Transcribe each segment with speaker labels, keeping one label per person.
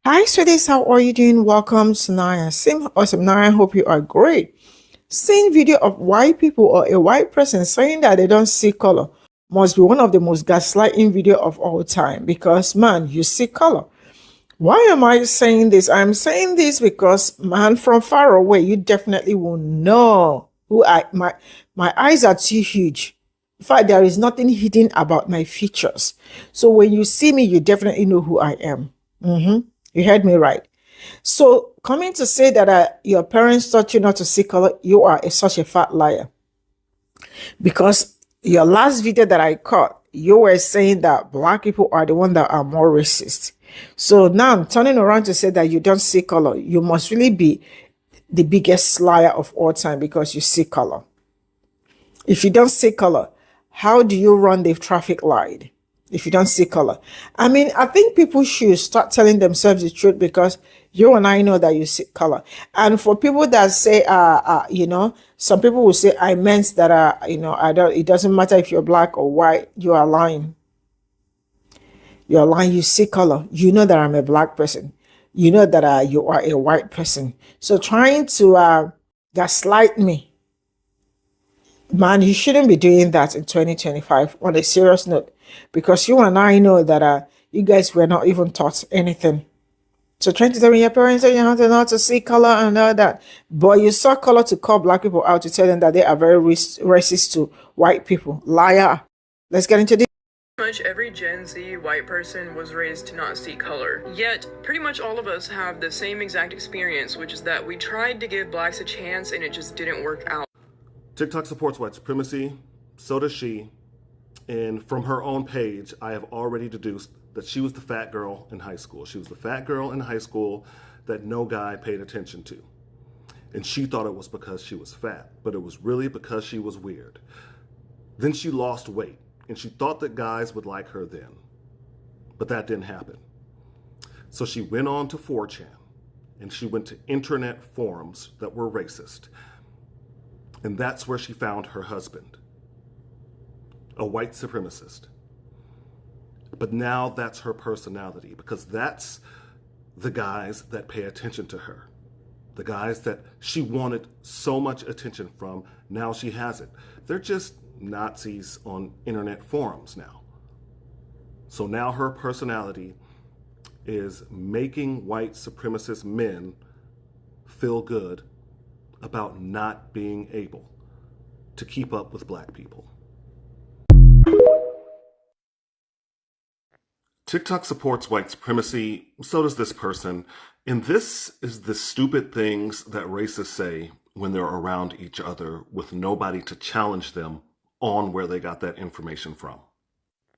Speaker 1: Hi, sweeties. How are you doing? Welcome to Naya. Same awesome. Naya, I hope you are great. Seeing video of white people or a white person saying that they don't see color must be one of the most gaslighting video of all time because man, you see color. Why am I saying this? I'm saying this because man, from far away, you definitely will know who I my eyes are too huge. In fact, there is nothing hidden about my features. So when you see me, you definitely know who I am. You heard me right. So coming to say that your parents taught you not to see color, you are such a fat liar. Because your last video that I caught, you were saying that black people are the one that are more racist. So now I'm turning around to say that you don't see color. You must really be the biggest liar of all time because you see color. If you don't see color, how do you run the traffic light? If you don't see color, I mean, I think people should start telling themselves the truth because you and I know that you see color. And for people that say, some people will say, I meant that, I don't, it doesn't matter if you're black or white, you are lying. You're lying. You see color. You know that I'm a black person. You know that you are a white person. So trying to gaslight me, man, you shouldn't be doing that in 2025 on a serious note because you and I know that you guys were not even taught anything. So trying to tell me your parents that you have to know how to see color and all that. But you saw color to call black people out to tell them that they are very racist to white people. Liar. Let's get into this.
Speaker 2: Pretty much every Gen Z white person was raised to not see color. Yet, pretty much all of us have the same exact experience, which is that we tried to give blacks a chance and it just didn't work out.
Speaker 3: TikTok supports white supremacy, so does she. And from her own page, I have already deduced that she was the fat girl in high school. She was the fat girl in high school that no guy paid attention to. And she thought it was because she was fat, but it was really because she was weird. Then she lost weight, and she thought that guys would like her then. But that didn't happen. So she went on to 4chan, and she went to internet forums that were racist. And that's where she found her husband, a white supremacist. But now that's her personality because that's the guys that pay attention to her. The guys that she wanted so much attention from, now she has it. They're just Nazis on internet forums now. So now her personality is making white supremacist men feel good about not being able to keep up with black people. TikTok supports white supremacy, so does this person, and this is the stupid things that racists say when they're around each other with nobody to challenge them on where they got that information from.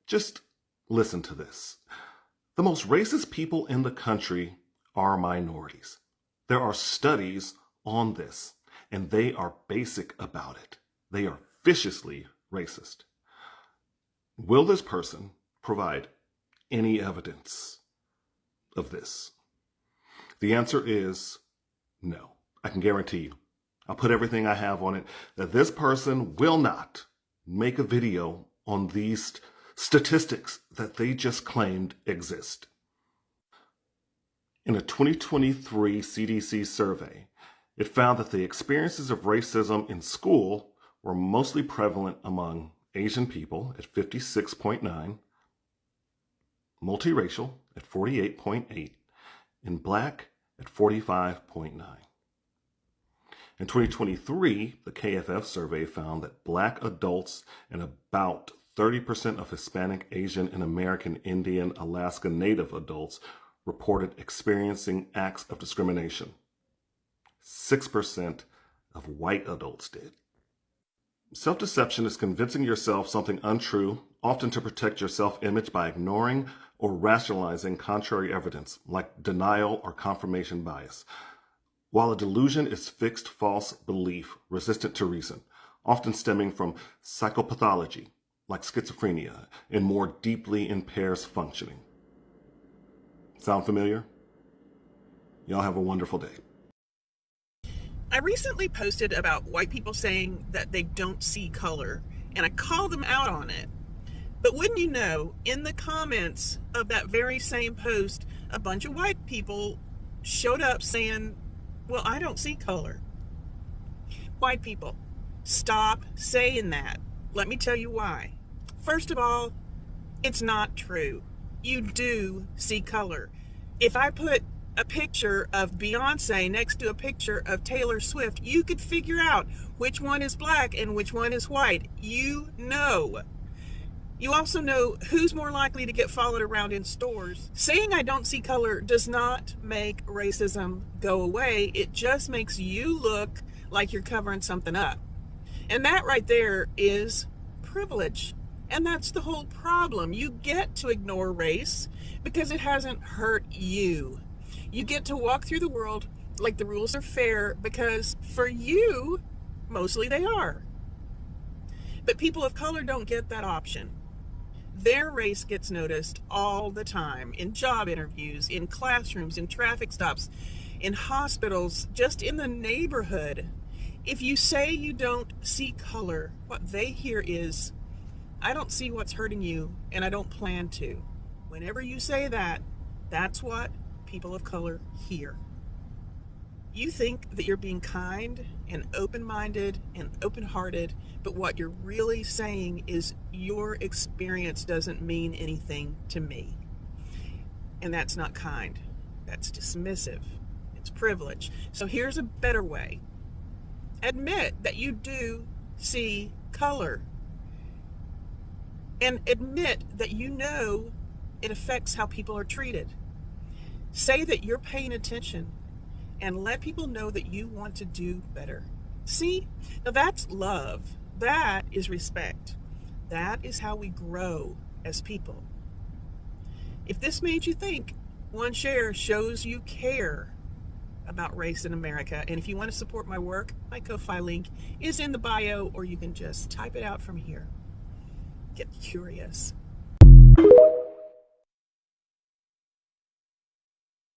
Speaker 3: Just listen to this. The most racist people in the country are minorities. There are studies on this, and they are basic about it. They are viciously racist. Will this person provide any evidence of this? The answer is no. I can guarantee you. I'll put everything I have on it that this person will not make a video on these statistics that they just claimed exist. In a 2023 CDC survey, it found that the experiences of racism in school were mostly prevalent among Asian people at 56.9, multiracial at 48.8, and black at 45.9. In 2023, the KFF survey found that black adults and about 30% of Hispanic, Asian, and American Indian, Alaska Native adults reported experiencing acts of discrimination. 6% of white adults did. Self-deception is convincing yourself something untrue, often to protect your self-image by ignoring or rationalizing contrary evidence, like denial or confirmation bias. While a delusion is fixed false belief resistant to reason, often stemming from psychopathology, like schizophrenia, and more deeply impairs functioning. Sound familiar? Y'all have a wonderful day.
Speaker 4: I recently posted about white people saying that they don't see color, and I called them out on it. But wouldn't you know, in the comments of that very same post, a bunch of white people showed up saying, well, I don't see color. White people, stop saying that. Let me tell you why. First of all, it's not true. You do see color. If I put a picture of Beyonce next to a picture of Taylor Swift, you could figure out which one is black and which one is white. You know. You also know who's more likely to get followed around in stores. Saying I don't see color does not make racism go away. It just makes you look like you're covering something up. And that right there is privilege. And that's the whole problem. You get to ignore race because it hasn't hurt you. You get to walk through the world like the rules are fair because for you, mostly they are. But people of color don't get that option. Their race gets noticed all the time in job interviews, in classrooms, in traffic stops, in hospitals, just in the neighborhood. If you say you don't see color, what they hear is, I don't see what's hurting you, and I don't plan to. Whenever you say that, that's what people of color hear. You think that you're being kind and open-minded and open-hearted, but what you're really saying is your experience doesn't mean anything to me. And that's not kind. That's dismissive. It's privilege. So here's a better way. Admit that you do see color. And admit that you know it affects how people are treated. Say that you're paying attention and let people know that you want to do better. See, now that's love. That is respect. That is how we grow as people. If this made you think, one share shows you care about race in America. And if you want to support my work, my Ko-Fi link is in the bio, or you can just type it out from here. Get curious.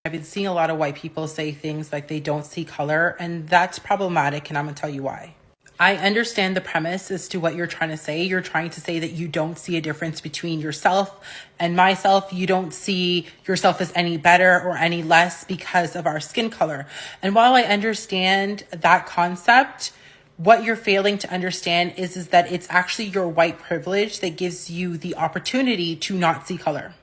Speaker 5: I've been seeing a lot of white people say things like they don't see color, and that's problematic, and I'm gonna tell you why. I understand the premise as to what you're trying to say. You're trying to say that you don't see a difference between yourself and myself. You don't see yourself as any better or any less because of our skin color. And while I understand that concept, what you're failing to understand is that it's actually your white privilege that gives you the opportunity to not see color.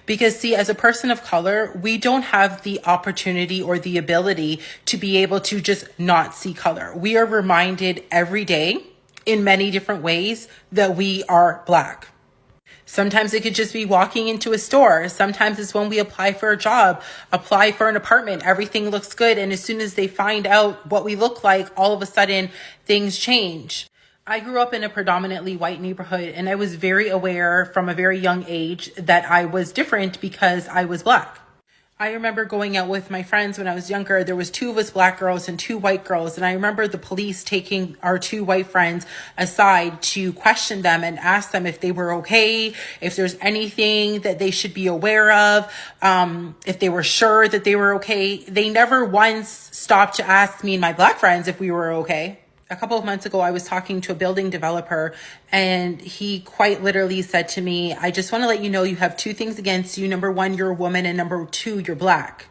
Speaker 5: Because see, as a person of color, we don't have the opportunity or the ability to be able to just not see color. We are reminded every day in many different ways that we are black. Sometimes it could just be walking into a store. Sometimes it's when we apply for a job, apply for an apartment, everything looks good. And as soon as they find out what we look like, all of a sudden things change. I grew up in a predominantly white neighborhood, and I was very aware from a very young age that I was different because I was black. I remember going out with my friends when I was younger. There was 2 of us black girls and 2 white girls. And I remember the police taking our 2 white friends aside to question them and ask them if they were okay, if there's anything that they should be aware of, if they were sure that they were okay. They never once stopped to ask me and my black friends if we were okay. A couple of months ago, I was talking to a building developer, and he quite literally said to me, I just want to let you know you have 2 things against you. Number 1, you're a woman, and number 2, you're black.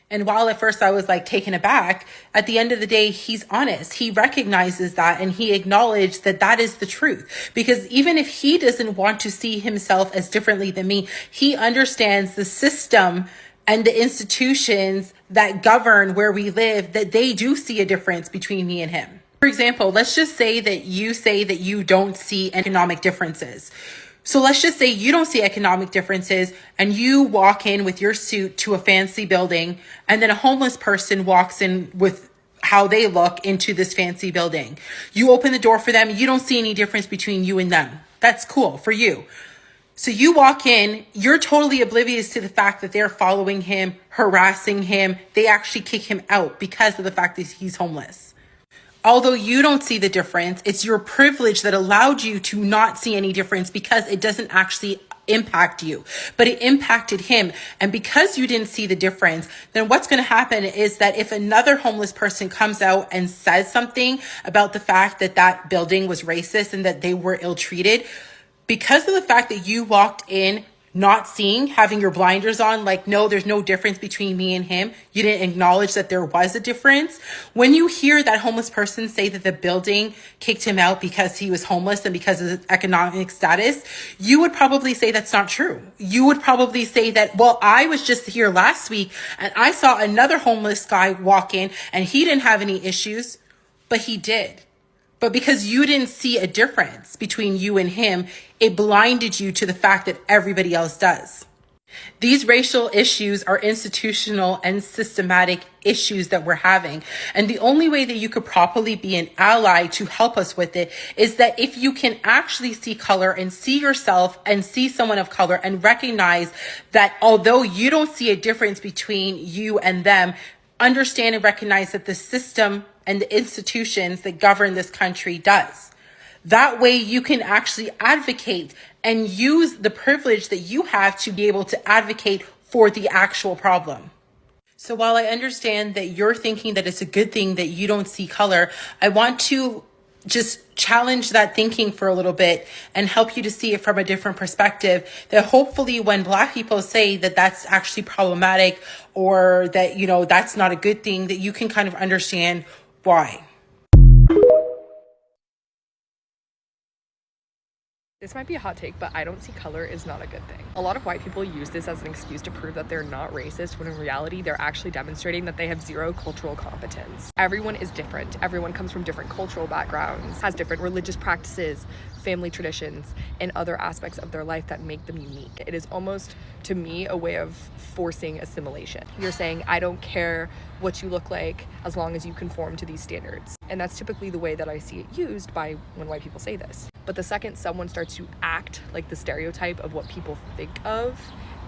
Speaker 5: And while at first I was like taken aback, at the end of the day, he's honest. He recognizes that, and he acknowledged that that is the truth. Because even if he doesn't want to see himself as differently than me, he understands the system and the institutions that govern where we live, that they do see a difference between me and him. For example, let's just say that you don't see economic differences. So let's just say you don't see economic differences and you walk in with your suit to a fancy building, and then a homeless person walks in with how they look into this fancy building. You open the door for them. You don't see any difference between you and them. That's cool for you. So you walk in, you're totally oblivious to the fact that they're following him, harassing him. They actually kick him out because of the fact that he's homeless. Although you don't see the difference, it's your privilege that allowed you to not see any difference because it doesn't actually impact you, but it impacted him. And because you didn't see the difference, then what's going to happen is that if another homeless person comes out and says something about the fact that that building was racist and that they were ill-treated, Because of the fact that you walked in not seeing, having your blinders on, like, no, there's no difference between me and him. You didn't acknowledge that there was a difference. When you hear that homeless person say that the building kicked him out because he was homeless and because of his economic status, you would probably say that's not true. You would probably say that, well, I was just here last week and I saw another homeless guy walk in and he didn't have any issues, but he did. But because you didn't see a difference between you and him, it blinded you to the fact that everybody else does. These racial issues are institutional and systematic issues that we're having. And the only way that you could properly be an ally to help us with it is that if you can actually see color and see yourself and see someone of color and recognize that although you don't see a difference between you and them, understand and recognize that the system and the institutions that govern this country does. That way you can actually advocate and use the privilege that you have to be able to advocate for the actual problem. So while I understand that you're thinking that it's a good thing that you don't see color, I want to just challenge that thinking for a little bit and help you to see it from a different perspective, that hopefully when Black people say that that's actually problematic or that, you know, that's not a good thing, that you can kind of understand why.
Speaker 6: This might be a hot take, but I don't see color is not a good thing. A lot of white people use this as an excuse to prove that they're not racist, when in reality, they're actually demonstrating that they have zero cultural competence. Everyone is different. Everyone comes from different cultural backgrounds, has different religious practices, family traditions, and other aspects of their life that make them unique. It is almost, to me, a way of forcing assimilation. You're saying, I don't care what you look like as long as you conform to these standards. And that's typically the way that I see it used by when white people say this. But the second someone starts to act like the stereotype of what people think of,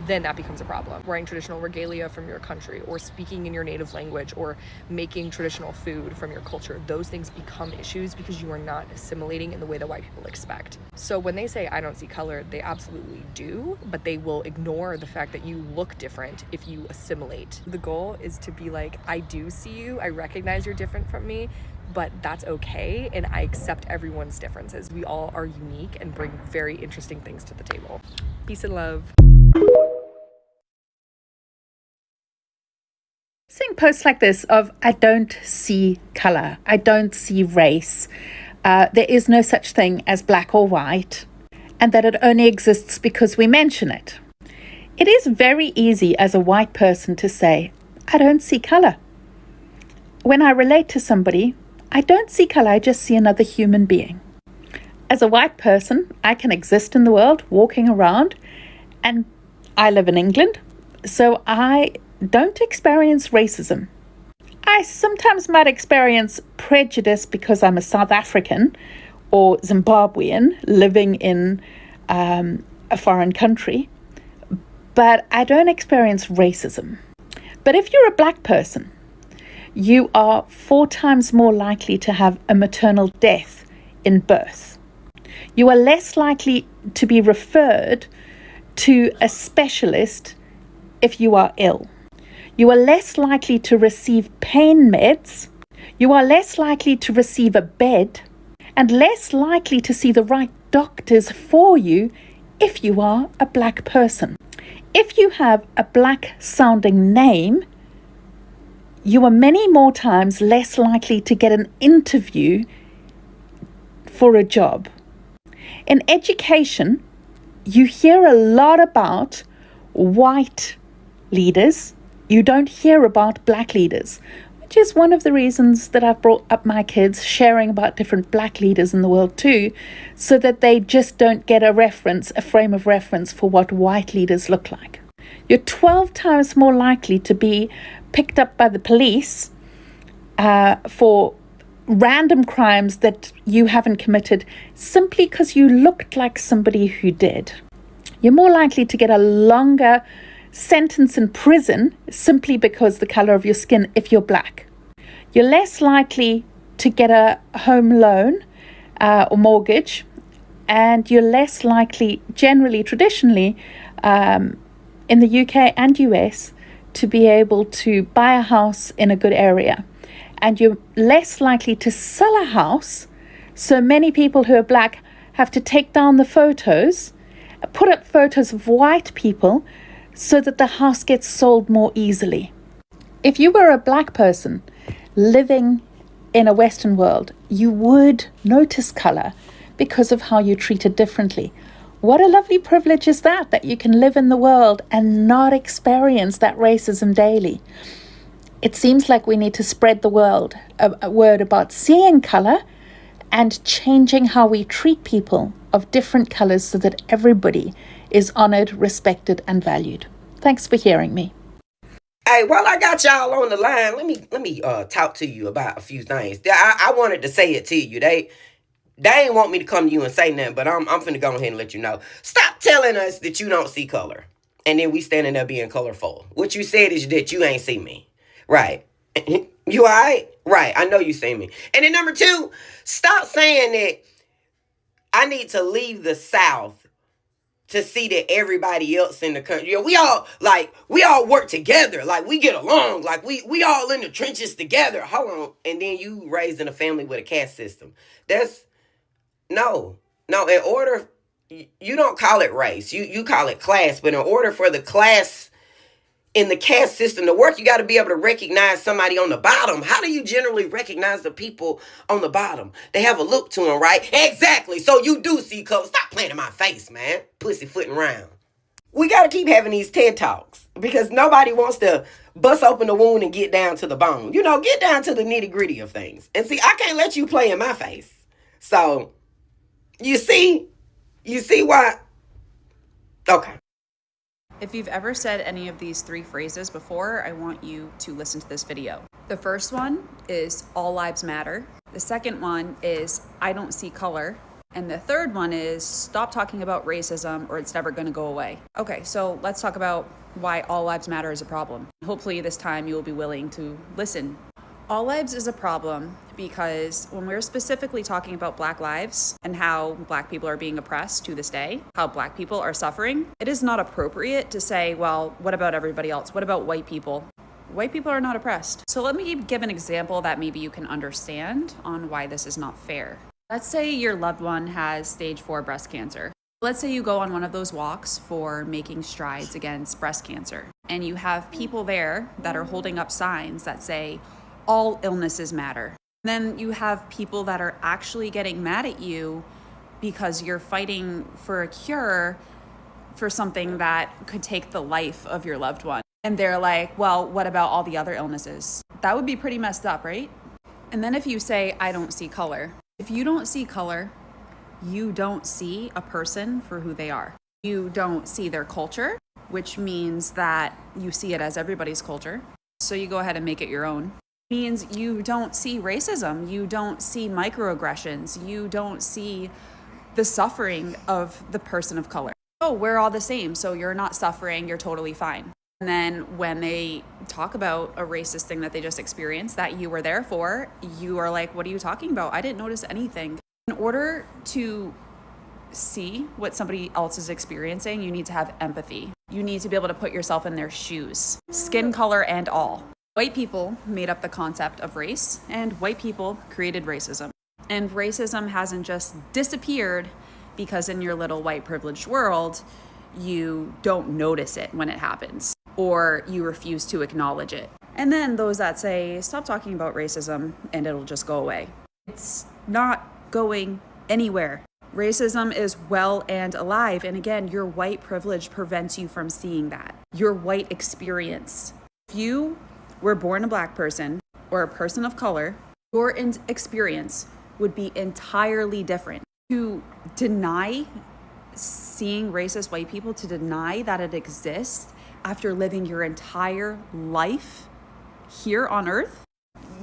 Speaker 6: then that becomes a problem. Wearing traditional regalia from your country, or speaking in your native language, or making traditional food from your culture, those things become issues because you are not assimilating in the way that white people expect. So when they say, I don't see color, they absolutely do, but they will ignore the fact that you look different if you assimilate. The goal is to be like, I do see you, I recognize you're different from me, but that's okay, and I accept everyone's differences. We all are unique and bring very interesting things to the table. Peace and love.
Speaker 7: Seeing posts like this of, I don't see color, I don't see race, there is no such thing as black or white, and that it only exists because we mention it. It is very easy as a white person to say, I don't see color. When I relate to somebody, I don't see color, I just see another human being. As a white person, I can exist in the world, walking around, and I live in England, so I don't experience racism. I sometimes might experience prejudice because I'm a South African or Zimbabwean living in a foreign country, but I don't experience racism. But if you're a black person, you are 4 times more likely to have a maternal death in birth. You are less likely to be referred to a specialist if you are ill. You are less likely to receive pain meds. You are less likely to receive a bed, and less likely to see the right doctors for you if you are a black person. If you have a black sounding name, you are many more times less likely to get an interview for a job. In education, you hear a lot about white leaders. You don't hear about black leaders, which is one of the reasons that I've brought up my kids sharing about different black leaders in the world too, so that they just don't get a frame of reference for what white leaders look like. You're 12 times more likely to be picked up by the police for random crimes that you haven't committed simply because you looked like somebody who did. You're more likely to get a longer sentence in prison simply because the color of your skin if you're black. You're less likely to get a home loan or mortgage, and you're less likely, generally, traditionally, in the UK and US, to be able to buy a house in a good area. And you're less likely to sell a house. So many people who are black have to take down the photos, put up photos of white people so that the house gets sold more easily. If you were a black person living in a Western world, you would notice color because of how you're treated differently. What a lovely privilege is that you can live in the world and not experience that racism daily. It seems like we need to spread the word about seeing color and changing how we treat people of different colors so that everybody is honored, respected, and valued. Thanks for hearing me.
Speaker 8: Hey, while I got y'all on the line, let me talk to you about a few things. I wanted to say it to you. They ain't want me to come to you and say nothing, but I'm finna go ahead and let you know. Stop telling us that you don't see color, and then we standing there being colorful. What you said is that you ain't see me, right? You all right? Right, I know you see me. And then number two, stop saying that I need to leave the South to see that everybody else in the country, we all work together, like we get along, like we all in the trenches together. Hold on, and then you raised in a family with a caste system. That's no. In order, you don't call it race, you call it class. But in order for the class in the caste system to work, you got to be able to recognize somebody on the bottom. How do you generally recognize the people on the bottom? They have a look to them, right? Exactly. So you do see color. Stop playing in my face, man. Pussyfooting around. We got to keep having these TED Talks because nobody wants to bust open the wound and get down to the bone. Get down to the nitty gritty of things. And see, I can't let you play in my face. So, you see why? Okay.
Speaker 9: If you've ever said any of these three phrases before, I want you to listen to this video. The first one is all lives matter. The second one is I don't see color. And the third one is stop talking about racism or it's never going to go away. Okay, so let's talk about why all lives matter is a problem. Hopefully this time you will be willing to listen. All lives is a problem because when we're specifically talking about Black lives and how Black people are being oppressed to this day, how Black people are suffering, it is not appropriate to say, well, what about everybody else? What about white people? White people are not oppressed. So let me give an example that maybe you can understand on why this is not fair. Let's say your loved one has stage 4 breast cancer. Let's say you go on one of those walks for making strides against breast cancer, and you have people there that are holding up signs that say, all illnesses matter. Then you have people that are actually getting mad at you because you're fighting for a cure for something that could take the life of your loved one. And they're like, well, what about all the other illnesses? That would be pretty messed up, right? And then if you say, I don't see color. If you don't see color, you don't see a person for who they are. You don't see their culture, which means that you see it as everybody's culture. So you go ahead and make it your own. Means you don't see racism, you don't see microaggressions, you don't see the suffering of the person of color. Oh, we're all the same, so you're not suffering, you're totally fine. And then when they talk about a racist thing that they just experienced that you were there for, you are like, what are you talking about? I didn't notice anything. In order to see what somebody else is experiencing, you need to have empathy. You need to be able to put yourself in their shoes, skin color and all. White people made up the concept of race, and white people created racism. And racism hasn't just disappeared because in your little white privileged world, you don't notice it when it happens, or you refuse to acknowledge it. And then those that say, stop talking about racism and it'll just go away. It's not going anywhere. Racism is well and alive. And again, your white privilege prevents you from seeing that. Your white experience. If you were born a Black person or a person of color, your experience would be entirely different. To deny seeing racist white people, to deny that it exists after living your entire life here on Earth,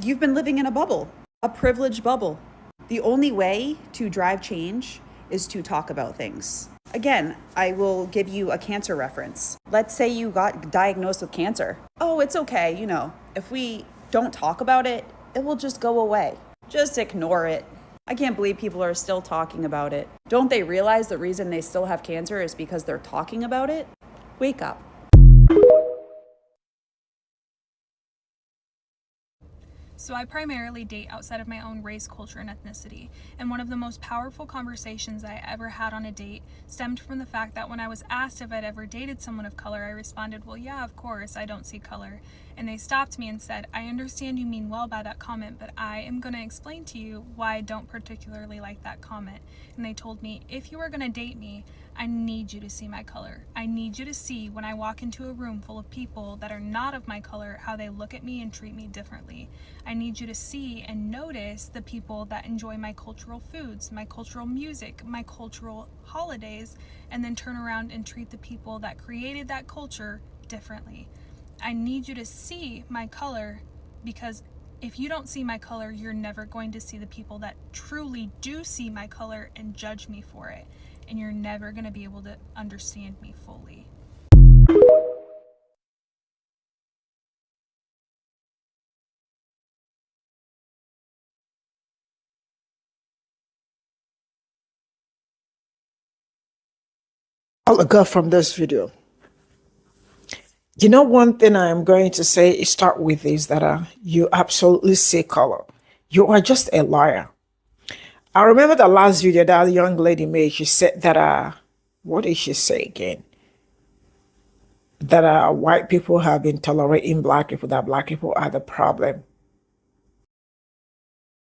Speaker 9: you've been living in a bubble, a privileged bubble. The only way to drive change is to talk about things. Again, I will give you a cancer reference. Let's say you got diagnosed with cancer. Oh, it's okay, if we don't talk about it, it will just go away. Just ignore it. I can't believe people are still talking about it. Don't they realize the reason they still have cancer is because they're talking about it? Wake up.
Speaker 10: So I primarily date outside of my own race, culture, and ethnicity. And one of the most powerful conversations I ever had on a date stemmed from the fact that when I was asked if I'd ever dated someone of color, I responded, well, yeah, of course, I don't see color. And they stopped me and said, I understand you mean well by that comment, but I am going to explain to you why I don't particularly like that comment. And they told me, if you are going to date me, I need you to see my color. I need you to see when I walk into a room full of people that are not of my color, how they look at me and treat me differently. I need you to see and notice the people that enjoy my cultural foods, my cultural music, my cultural holidays, and then turn around and treat the people that created that culture differently. I need you to see my color, because if you don't see my color, you're never going to see the people that truly do see my color and judge me for it. And you're never going to be able to understand me fully.
Speaker 1: All I got from this video. You know, one thing I am going to say start with is that you absolutely see color. You are just a liar. I remember the last video that young lady made. She said that what did she say again? That white people have been tolerating black people, that black people are the problem,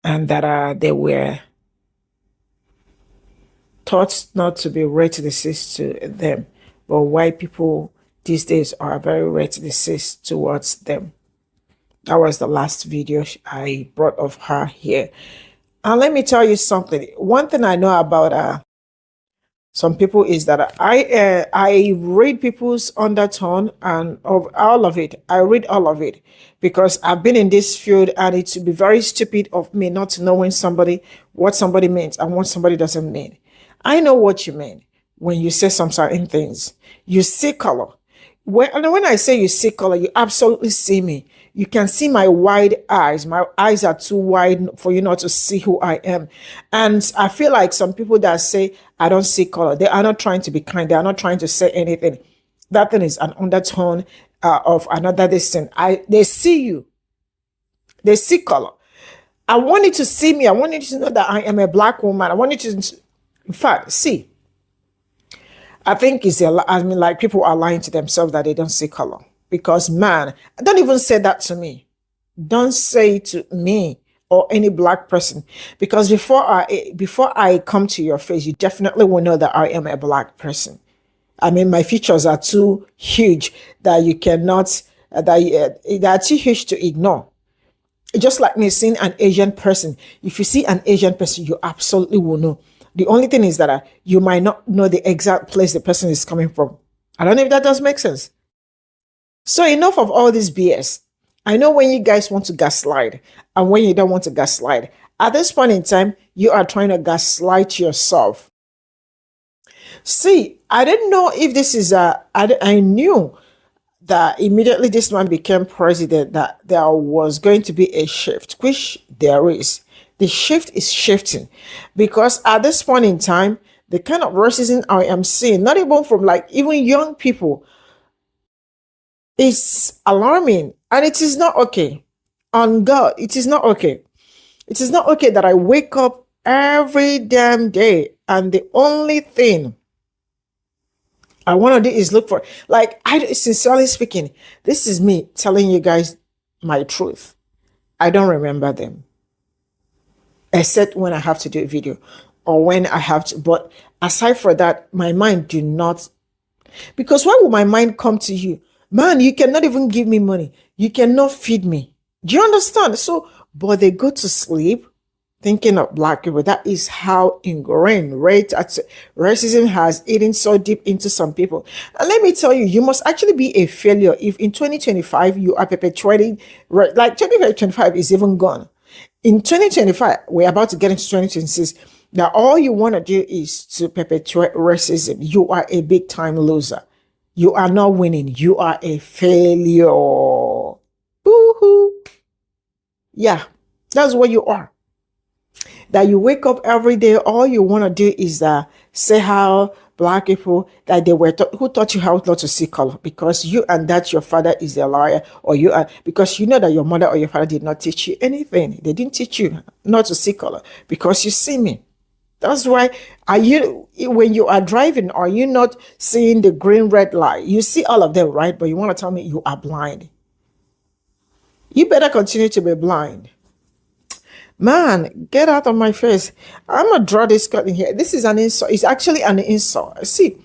Speaker 1: and that they were taught not to be racist to them, but white people these days are very racist towards them. That was the last video I brought of her here. And let me tell you something. One thing I know about some people is that I read people's undertone and of all of it. I read all of it because I've been in this field, and it would be very stupid of me not knowing somebody, what somebody means and what somebody doesn't mean. I know what you mean when you say some certain things. You see color. When I say you see color, you absolutely see me. You can see my wide eyes. My eyes are too wide for you not to see who I am. And I feel like some people that say, I don't see color, they are not trying to be kind. They are not trying to say anything. That thing is an undertone of another distance. They see you. They see color. I want you to see me. I want you to know that I am a black woman. I want you to, in fact, see. I think like people are lying to themselves that they don't see color. Because man, don't even say that to me. Don't say it to me or any black person. Because before I come to your face, you definitely will know that I am a black person. I mean, my features are too huge that you cannot, they are too huge to ignore. Just like me seeing an Asian person. If you see an Asian person, you absolutely will know. The only thing is that you might not know the exact place the person is coming from. I don't know if that does make sense. So enough of all this BS. I know when you guys want to gaslight and when you don't want to gaslight. At this point in time, you are trying to gaslight yourself. See, I didn't know if this is I knew that immediately this man became president that there was going to be a shift, which there is. The shift is shifting because at this point in time, the kind of racism I am seeing, not even from like even young people, is alarming, and it is not okay. On God, it is not okay. It is not okay that I wake up every damn day and the only thing I want to do is look for, like, sincerely speaking, this is me telling you guys my truth. I don't remember them. Except when I have to do a video or when I have to, but aside from that, my mind do not, because why would my mind come to you? Man, you cannot even give me money. You cannot feed me. Do you understand? So, but they go to sleep thinking of black people. That is how ingrained racism has eaten so deep into some people. And let me tell you, you must actually be a failure if in 2025 you are perpetuating, like 2025 is even gone. In 2025, we're about to get into 2026. Now, all you want to do is to perpetuate racism. You are a big time loser. You are not winning. You are a failure. Boo-hoo. Yeah, that's what you are. That you wake up every day, all you want to do is say how black people that they were who taught you how not to see color, because you and that your father is a liar, or you are, because you know that your mother or your father did not teach you anything. They didn't teach you not to see color because you see me. That's why, are you, when you are driving, are you not seeing the green red light? You see all of them, right? But you want to tell me you are blind. You better continue to be blind. Man, get out of my face. I'm gonna draw this cut in here. This is an insult. It's actually an insult. See,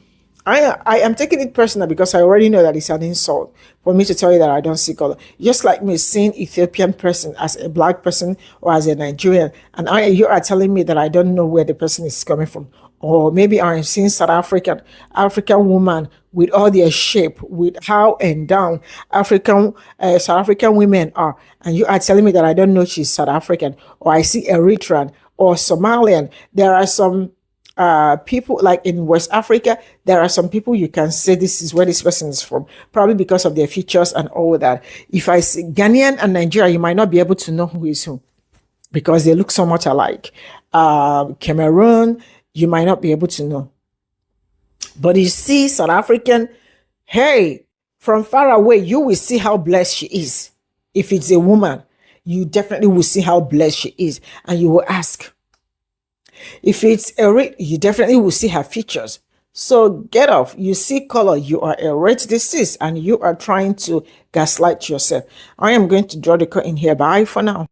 Speaker 1: I am taking it personal because I already know that it's an insult for me to tell you that I don't see color. Just like me seeing Ethiopian person as a black person or as a Nigerian, and you are telling me that I don't know where the person is coming from. Or maybe I'm seeing African woman with all their shape, with how and down South African women are, and you are telling me that I don't know she's South African, or I see Eritrean or Somalian. There are some people like in West Africa, there are some people you can say this is where this person is from, probably because of their features and all that. If I see Ghanaian and Nigeria, you might not be able to know who is who because they look so much alike. Cameroon, you might not be able to know. But you see South African, hey, from far away, you will see how blessed she is. If it's a woman, you definitely will see how blessed she is. And you will ask. If it's a you definitely will see her features. So get off. You see color, you are a rate disease, and you are trying to gaslight yourself. I am going to draw the cut in here. Bye for now.